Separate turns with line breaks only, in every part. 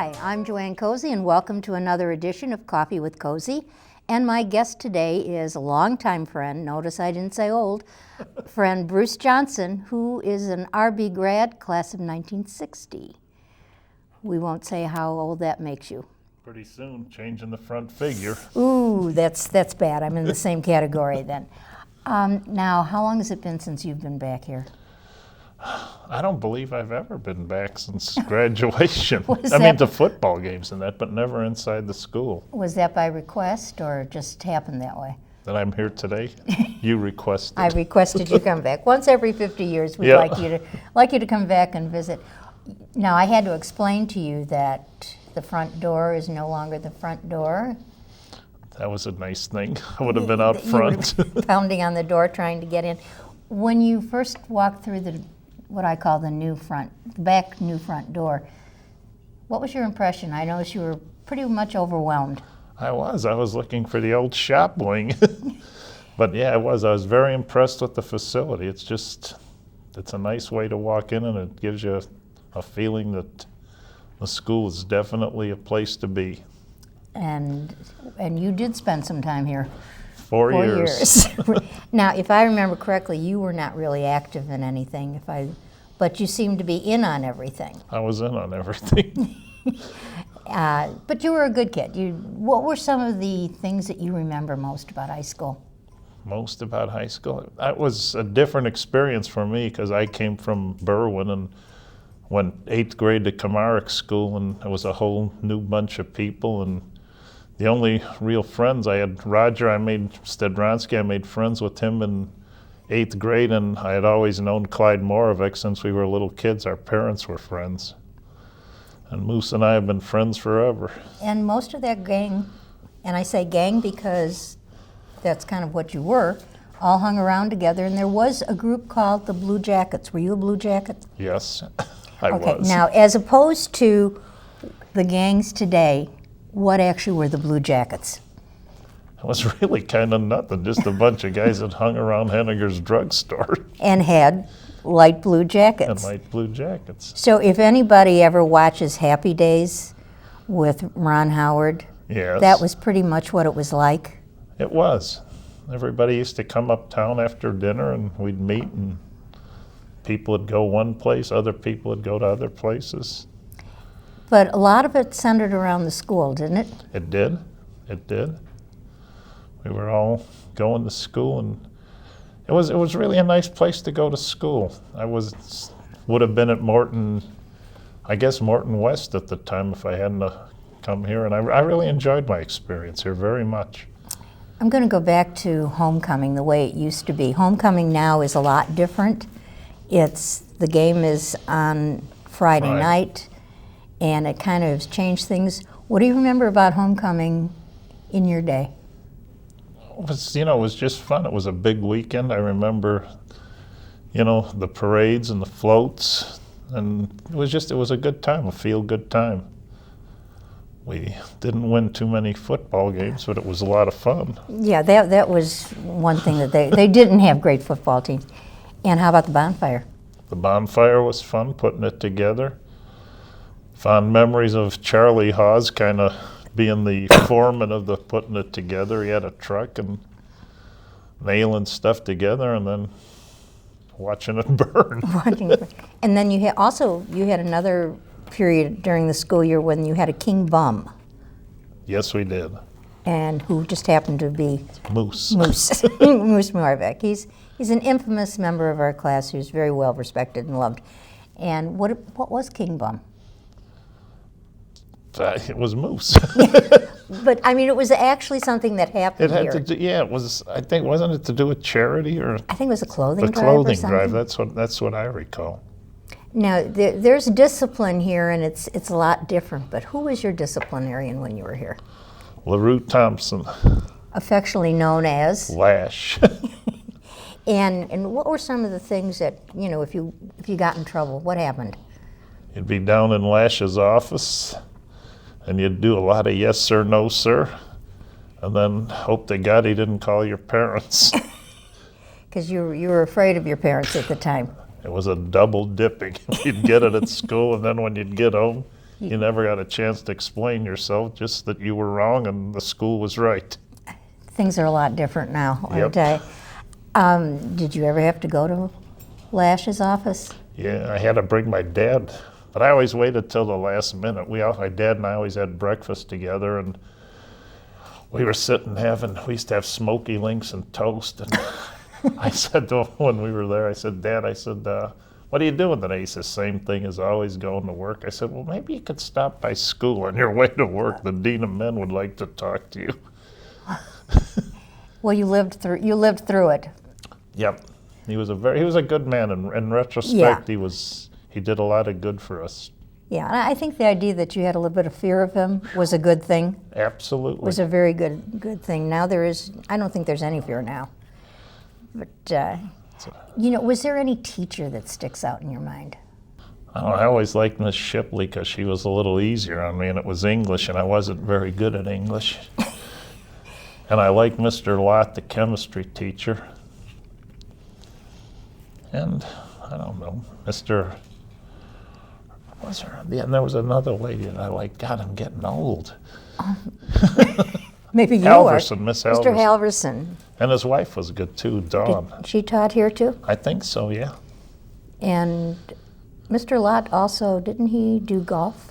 Hi, I'm JoAnne Kosey, and welcome to another edition of Coffee with Kosey. And my guest today is a longtime friend, notice I didn't say old, friend Bruce Johnson, who is an RB grad, class of 1960. We won't say how old that makes you.
Pretty soon, changing the front figure.
Ooh, that's bad. I'm in the same category then. Now, how long has it been since you've been back here?
I don't believe I've ever been back since graduation.
Was
I mean,
that-
to football games and that, but never inside the school.
Was that by request or just happened that way?
That I'm here today, you requested.
I requested you come back. Once every 50 years, we'd
Yeah.
like you to come back and visit. Now, I had to explain to you that the front door is no longer the front door.
That was a nice thing. I would have been out
You would
front.
have been pounding on the door trying to get in. When you first walked through what I call the new front door, what was your impression? I noticed you were pretty much overwhelmed.
I was looking for the old shop wing. But yeah, I was very impressed with the facility. It's a nice way to walk in, and it gives you a feeling that the school is definitely a place to be.
And you did spend some time here.
4 years.
Now, if I remember correctly, you were not really active in anything, but you seemed to be in on everything.
I was in on everything.
But you were a good kid. What were some of the things that you remember most about high school?
Most about high school? That was a different experience for me because I came from Berwyn and went 8th grade to Kamarick School, and it was a whole new bunch of people. And the only real friends I had, Roger, I made friends with him in 8th grade, and I had always known Clyde Moravec since we were little kids. Our parents were friends. And Moose and I have been friends forever.
And most of that gang, and I say gang because that's kind of what you were, all hung around together, and there was a group called the Blue Jackets. Were you a Blue Jacket?
Yes, I
Okay,
was.
now as opposed to the gangs today, what actually were the Blue Jackets?
It was really kind of nothing, just a bunch of guys that hung around Henniger's drugstore
And had light blue jackets.
and light blue jackets.
So if anybody ever watches Happy Days with Ron Howard,
Yes.
that was pretty much what it was like.
It was. Everybody used to come uptown after dinner and we'd meet, and people would go one place, other people would go to other places.
But a lot of it centered around the school, didn't it?
It did. It did. We were all going to school, and it was really a nice place to go to school. Would have been at Morton, I guess Morton West at the time if I hadn't come here, and I really enjoyed my experience here very much.
I'm going to go back to homecoming the way it used to be. Homecoming now is a lot different. The game is on Friday night, and it kind of has changed things. What do you remember about homecoming in your day?
It was just fun. It was a big weekend. I remember, the parades and the floats, and it was a good time, a feel-good time. We didn't win too many football games, but it was a lot of fun.
Yeah, that was one thing that they didn't have great football teams. And how about the bonfire?
The bonfire was fun, putting it together. Fond memories of Charlie Hawes kind of being the foreman of the putting it together. He had a truck and nailing stuff together and then watching it burn.
And then you had another period during the school year when you had a king bum.
Yes, we did.
And who just happened to be
Moose.
Moose Moravec. He's an infamous member of our class who's very well respected and loved. And what was king bum?
It was Moose.
But I mean, it was actually something that happened here.
It was. I think, wasn't it to do with charity or
I think it was a clothing
the
drive
clothing
or something.
drive? That's what I recall.
Now, there's discipline here, and it's a lot different. But who was your disciplinarian when you were here?
LaRue Thompson.
Affectionately known as
Lash.
And what were some of the things that if you got in trouble, what happened?
You'd be down in Lash's office, and you'd do a lot of yes sir, no sir, and then hope to God he didn't call your parents.
Because you were afraid of your parents at the time.
It was a double dipping. You'd get it at school, and then when you'd get home, You never got a chance to explain yourself, just that you were wrong and the school was right.
Things are a lot different now, aren't
Yep.
they? Did you ever have to go to Lash's office?
Yeah, I had to bring my dad, but I always waited till the last minute. My dad and I always had breakfast together, and we were sitting we used to have smoky links and toast, and I said to him when we were there, I said, Dad, what are you doing today? He says, same thing as always, going to work. I said, well, maybe you could stop by school on your way to work. The dean of men would like to talk to you.
Well, you lived through it.
Yep. He was a good man. In retrospect, he did a lot of good for us.
Yeah, and I think the idea that you had a little bit of fear of him was a good thing.
Absolutely.
Was a very good thing. Now I don't think there's any fear now. But, was there any teacher that sticks out in your mind?
I always liked Miss Shipley because she was a little easier on me, and it was English, and I wasn't very good at English. And I liked Mr. Lott, the chemistry teacher. And I don't know, and there was another lady that I liked. God, I'm getting old.
Maybe you
Halverson, Miss
Mr.
Halverson.
Halverson.
And his wife was good too, Dawn.
She taught here too?
I think so, yeah.
And Mr. Lott also, didn't he do golf?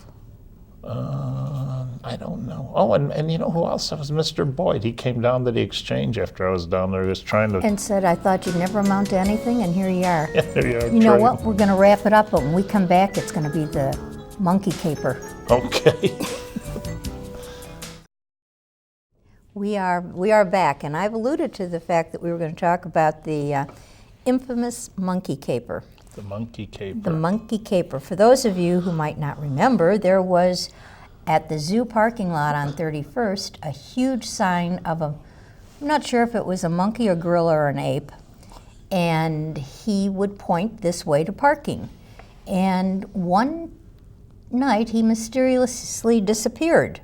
I don't know. Oh, and you know who else? That was Mr. Boyd. He came down to the exchange after I was down there. He was trying to...
And said, I thought you'd never amount to anything, and here you are.
Yeah, there you are.
You know what? We're going to wrap it up, but when we come back, it's going to be the monkey caper.
Okay.
We are back, and I've alluded to the fact that we were going to talk about the infamous monkey caper.
The monkey caper.
The monkey caper. For those of you who might not remember, there was at the zoo parking lot on 31st a huge sign of I'm not sure if it was a monkey or gorilla or an ape, and he would point this way to parking. And one night he mysteriously disappeared.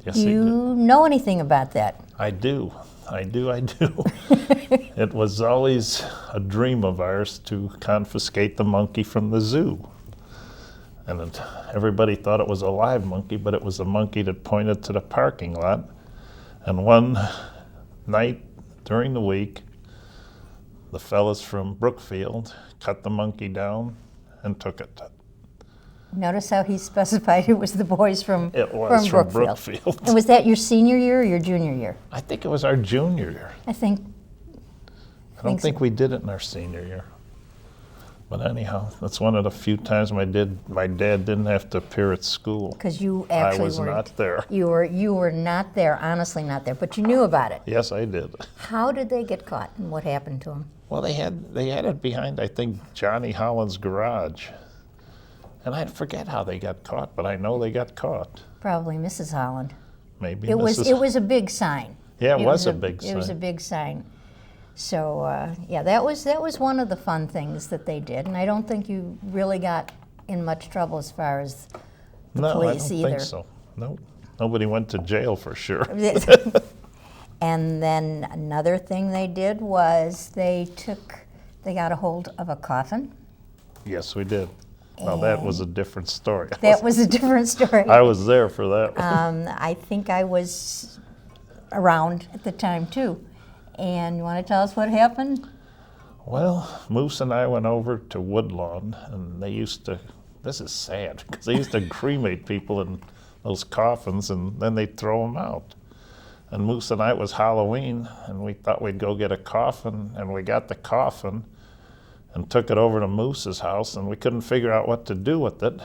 Yes,
Do you know anything about that?
I do. It was always a dream of ours to confiscate the monkey from the zoo. And everybody thought it was a live monkey, but it was a monkey that pointed to the parking lot. And one night during the week, the fellas from Brookfield cut the monkey down and took it.
Notice how he specified it was the boys from
from Brookfield.
And was that your senior year or your junior year?
I think it was our junior year.
I
don't think we did it in our senior year. But anyhow, that's one of the few times my dad didn't have to appear at school.
Because you actually
I was not there.
You were not there, honestly not there, but you knew about it.
Yes, I did.
How did they get caught, and what happened to them?
Well, they had it behind, I think, Johnny Holland's garage. And I forget how they got caught, but I know they got caught.
Probably Mrs. Holland.
Maybe
It
Mrs.
was a big sign.
Yeah, it was a big sign.
It was a big sign. So that was one of the fun things that they did, and I don't think you really got in much trouble as far as the police either.
No, I don't think so. No, nobody went to jail for sure.
And then another thing they did was they got a hold of a coffin.
Yes, we did. Now that was a different story.
That was a different story.
I was there for that one.
I think I was around at the time too. And you want to tell us what happened?
Well, Moose and I went over to Woodlawn, and this is sad, because they used to cremate people in those coffins, and then they'd throw them out. And Moose and I, it was Halloween, and we thought we'd go get a coffin, and we got the coffin and took it over to Moose's house, and we couldn't figure out what to do with it.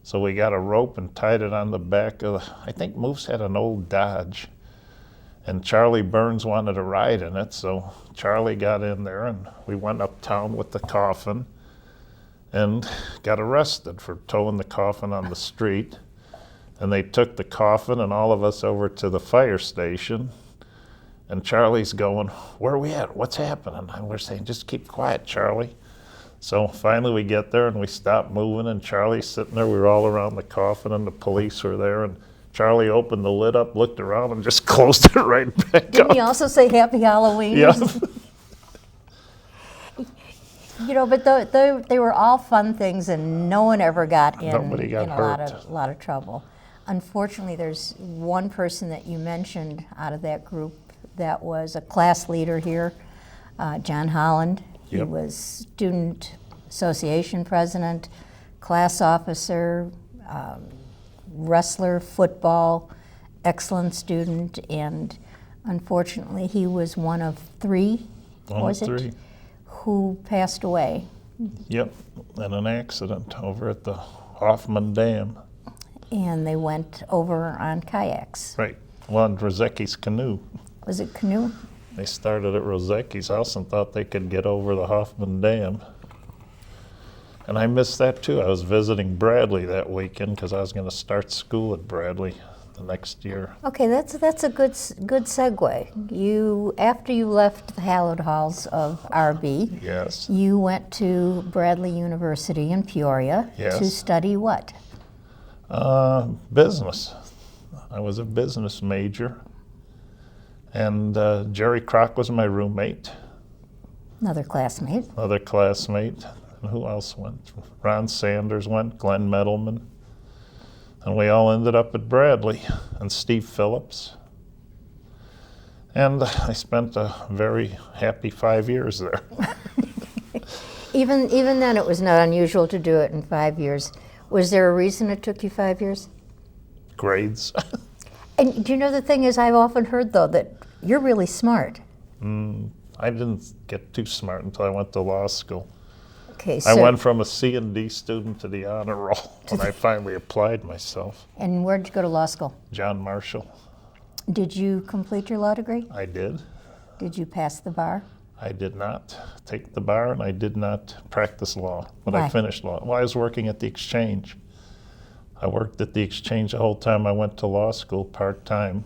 So we got a rope and tied it on the back of I think Moose had an old Dodge. And Charlie Burns wanted to ride in it, so Charlie got in there, and we went uptown with the coffin and got arrested for towing the coffin on the street. And they took the coffin and all of us over to the fire station. And Charlie's going, where are we at? What's happening? And we're saying, just keep quiet, Charlie. So finally we get there, and we stop moving, and Charlie's sitting there. We were all around the coffin, and the police were there. And Charlie opened the lid up, looked around, and just closed it right back up.
Didn't he also say Happy Halloween?
Yeah.
You know, but they were all fun things, and no one ever got in,
Nobody got
in a
hurt.
lot of trouble. Unfortunately, there's one person that you mentioned out of that group that was a class leader here, John Holland. He
Yep.
was student association president, class officer, wrestler, football, excellent student, and unfortunately, he was one of three, was it, who passed away.
Yep, in an accident over at the Hoffman Dam.
And they went over on kayaks.
Right, well, on Rozecki's canoe.
Was it canoe?
They started at Rozecki's house and thought they could get over the Hoffman Dam. And I missed that too. I was visiting Bradley that weekend because I was going to start school at Bradley the next year.
Okay, that's a good segue. You, after you left the hallowed halls of RB,
Yes.
you went to Bradley University in Peoria
Yes.
to study what?
Business. I was a business major. And Jerry Kroc was my roommate,
Another classmate.
another classmate. And who else went? Ron Sanders went, Glenn Medelman. And we all ended up at Bradley, and Steve Phillips. And I spent a very happy 5 years there.
Even then, it was not unusual to do it in 5 years. Was there a reason it took you 5 years?
Grades.
And do you know, the thing is, I've often heard, though, that you're really smart.
I didn't get too smart until I went to law school.
Okay,
I
so,
went from a C&D student to the honor roll when I finally applied myself.
and where'd you go to law school?
John Marshall.
Did you complete your law degree?
I did.
Did you pass the bar?
I did not take the bar, and I did not practice law, but
Why?
I finished law. Well, I was working at the Exchange. I worked at the Exchange the whole time I went to law school, part-time.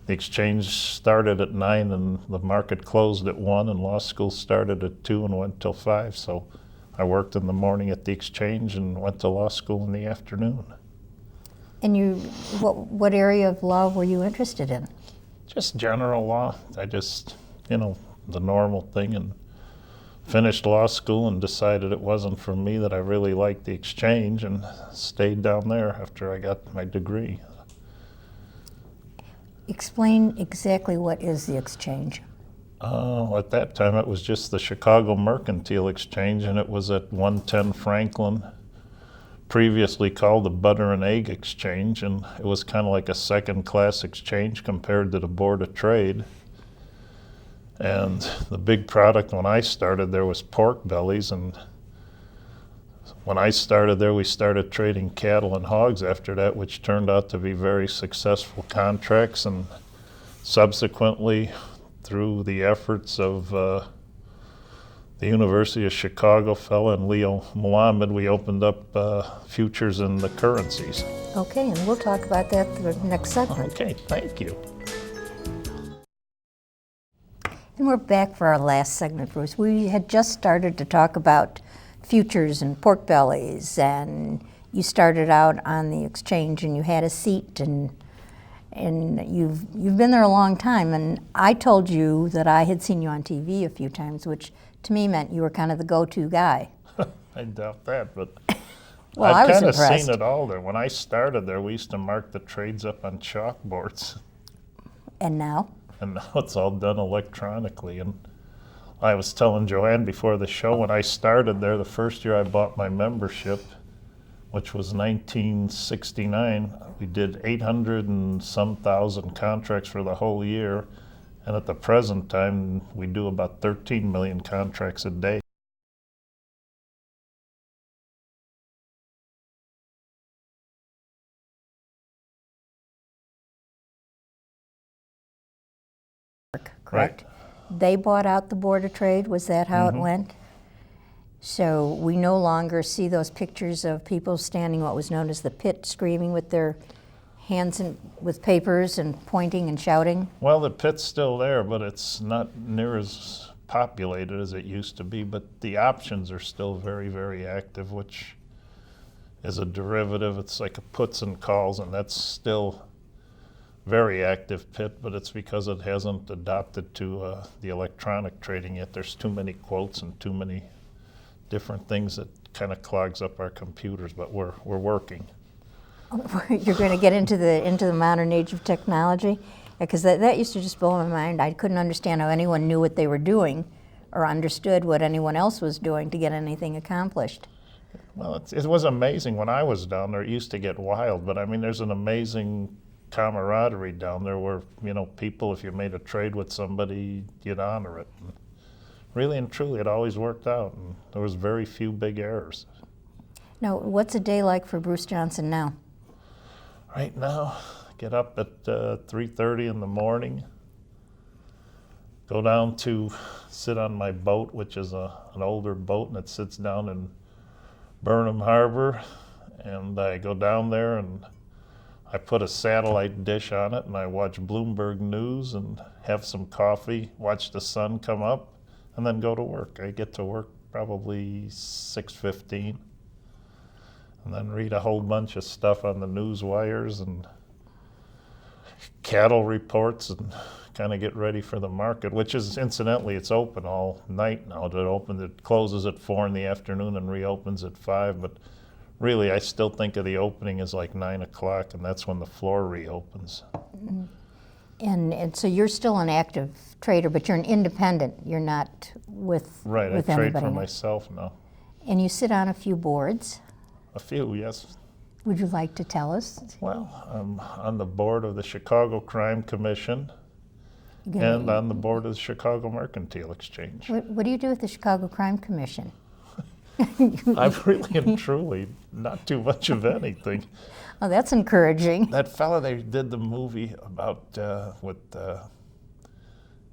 The Exchange started at 9 and the market closed at 1, and law school started at 2 and went till 5. So I worked in the morning at the Exchange and went to law school in the afternoon.
And you, what area of law were you interested in?
Just general law. I just, the normal thing, and finished law school and decided it wasn't for me, that I really liked the Exchange, and stayed down there after I got my degree.
Explain exactly what is the Exchange.
At that time, it was just the Chicago Mercantile Exchange, and it was at 110 Franklin, previously called the Butter and Egg Exchange, and it was kind of like a second-class exchange compared to the Board of Trade. And the big product when I started there was pork bellies, and when I started there, we started trading cattle and hogs after that, which turned out to be very successful contracts. And subsequently, through the efforts of the University of Chicago fellow and Leo Mohammed, we opened up futures in the currencies.
Okay, and we'll talk about that in the next segment.
Okay, thank you.
And we're back for our last segment, Bruce. We had just started to talk about futures and pork bellies, and you started out on the Exchange, and you had a seat, and you've been there a long time. And I told you that I had seen you on TV a few times, which to me meant you were kind of the go-to guy.
I doubt that, but
Well,
I've
I was
kind of
impressed.
seen it all there. When I started there, we used to mark the trades up on chalkboards.
And now?
And now it's all done electronically. And I was telling JoAnne before the show, when I started there, the first year I bought my membership, which was 1969, we did 800 and some thousand contracts for the whole year. And at the present time, we do about 13 million contracts a day.
Correct? They bought out the Board of Trade. Was that how it went? So we no longer see those pictures of people standing what was known as the pit, screaming with their hands with papers and pointing and shouting.
Well, the pit's still there, but it's not near as populated as it used to be. But the options are still very, very active, which is a derivative. It's like a puts and calls, and that's still very active pit, but it's because it hasn't adopted to the electronic trading yet. There's too many quotes and too many different things that kind of clogs up our computers, but we're working.
You're going to get into the modern age of technology? Because that used to just blow my mind. I couldn't understand how anyone knew what they were doing or understood what anyone else was doing to get anything accomplished.
Well, it was amazing when I was down there. It used to get wild, but I mean, there's an amazing camaraderie down there where, you know, people, if you made a trade with somebody, you'd honor it. And really and truly, it always worked out, and there was very few big errors.
Now, what's a day like for Bruce Johnson now?
Right now, get up at 3:30 in the morning, go down to sit on my boat, which is an older boat, and it sits down in Burnham Harbor, and I go down there and I put a satellite dish on it and I watch Bloomberg News and have some coffee, watch the sun come up, and then go to work. I get to work probably 6:15, and then read a whole bunch of stuff on the news wires and cattle reports and kind of get ready for the market, which is, incidentally, it's open all night now. It closes at 4 in the afternoon and reopens at 5, but really I still think of the opening as like 9 o'clock, and that's when the floor reopens.
And so you're still an active trader, but you're an independent. You're not with
Right,
with
I trade
anybody
for
now.
myself now.
And you sit on a few boards.
A few, yes.
Would you like to tell us?
Well, I'm on the board of the Chicago Crime Commission and on the board of the Chicago Mercantile Exchange.
What do you do with the Chicago Crime Commission?
I've really and truly not too much of anything.
Oh, that's encouraging.
That fella they did the movie about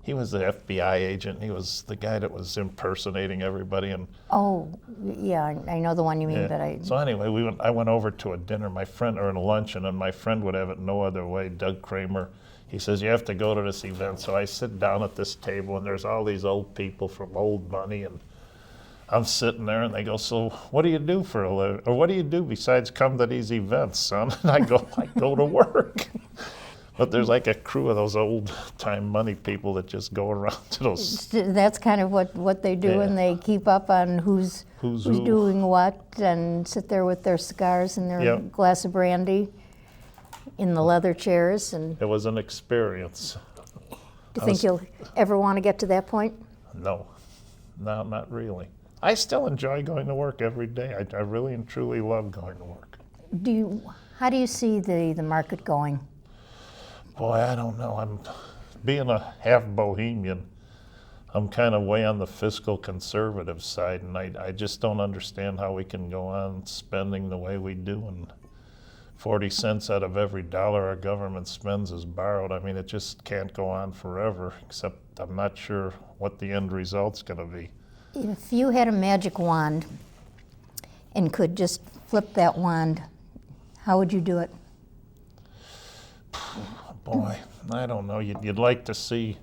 he was the FBI agent. He was the guy that was impersonating everybody. And
Oh, yeah, I know the one you mean,
yeah.
but
So anyway, I went over to a dinner, my friend, or a luncheon, and my friend would have it no other way, Doug Kramer. He says, you have to go to this event. So I sit down at this table, and there's all these old people from Old Money, and I'm sitting there, and they go, so what do you do for a living? Or what do you do besides come to these events, son? And I go to work. But there's like a crew of those old-time money people that just go around to those.
That's kind of what they do,
Yeah.
and they keep up on who's
who.
doing what, and sit there with their cigars and their
Yep.
glass of brandy in the leather chairs. And
It was an experience.
do you think you'll ever want to get to that point?
No, not really. I still enjoy going to work every day. I really and truly love going to work.
How do you see the market going?
Boy, I don't know. I'm being a half bohemian. I'm kind of way on the fiscal conservative side, and I just don't understand how we can go on spending the way we do, and 40 cents out of every dollar our government spends is borrowed. I mean, it just can't go on forever, except I'm not sure what the end result's going to be.
If you had a magic wand and could just flip that wand, how would you do it?
Boy, I don't know. You'd like to see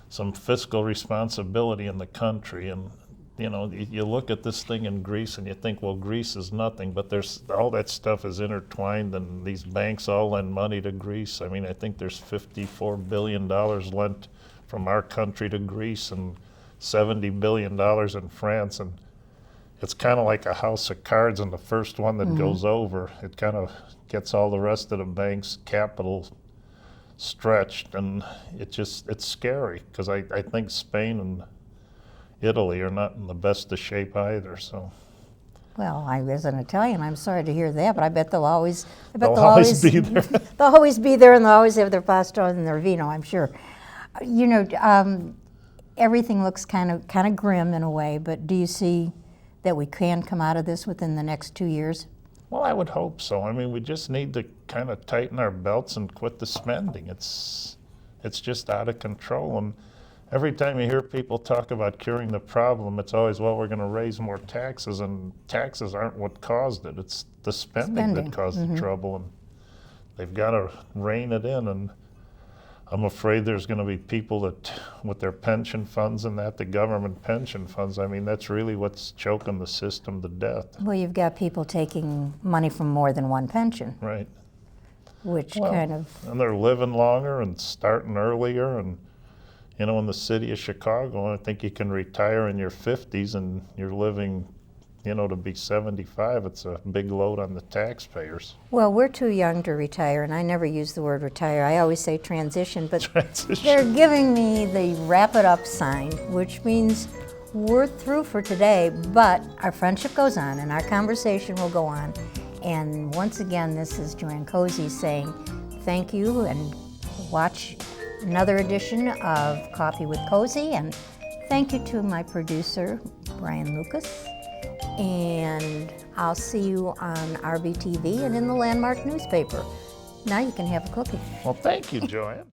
some fiscal responsibility in the country, and you know, you look at this thing in Greece and you think, well, Greece is nothing, but there's all that stuff is intertwined, and these banks all lend money to Greece. I mean, I think there's $54 billion lent from our country to Greece, and $70 billion in France, and it's kind of like a house of cards, and the first one that goes over, it kind of gets all the rest of the bank's capital stretched, and it's scary, because I think Spain and Italy are not in the best of shape either. So
Well, as an Italian, I'm sorry to hear that, but I bet they'll always
be there.
They'll always be there, and they'll always have their pasta and their vino, I'm sure. You know, everything looks kind of grim in a way, but do you see that we can come out of this within the next 2 years?
Well, I would hope so. I mean, we just need to kind of tighten our belts and quit the spending. It's just out of control. And every time you hear people talk about curing the problem, it's always, well, we're going to raise more taxes, and taxes aren't what caused it. It's the spending that caused the trouble, and they've got to rein it in. And I'm afraid there's going to be people that, with their pension funds and that, the government pension funds, I mean, that's really what's choking the system to death.
Well, you've got people taking money from more than one pension,
Right.
which
Well,
kind of...
And they're living longer and starting earlier, and you know, in the city of Chicago, I think you can retire in your 50s and you're living, you know, to be 75, it's a big load on the taxpayers.
Well, we're too young to retire, and I never use the word retire. I always say transition, but
Transition.
they're giving me the wrap it up sign, which means we're through for today, but our friendship goes on and our conversation will go on. And once again, this is JoAnne Kosey saying thank you, and watch another edition of Coffee with Kosey. And thank you to my producer, Brian Lucas. And I'll see you on RBTV and in the Landmark newspaper. Now you can have a cookie.
Well, thank you, JoAnne.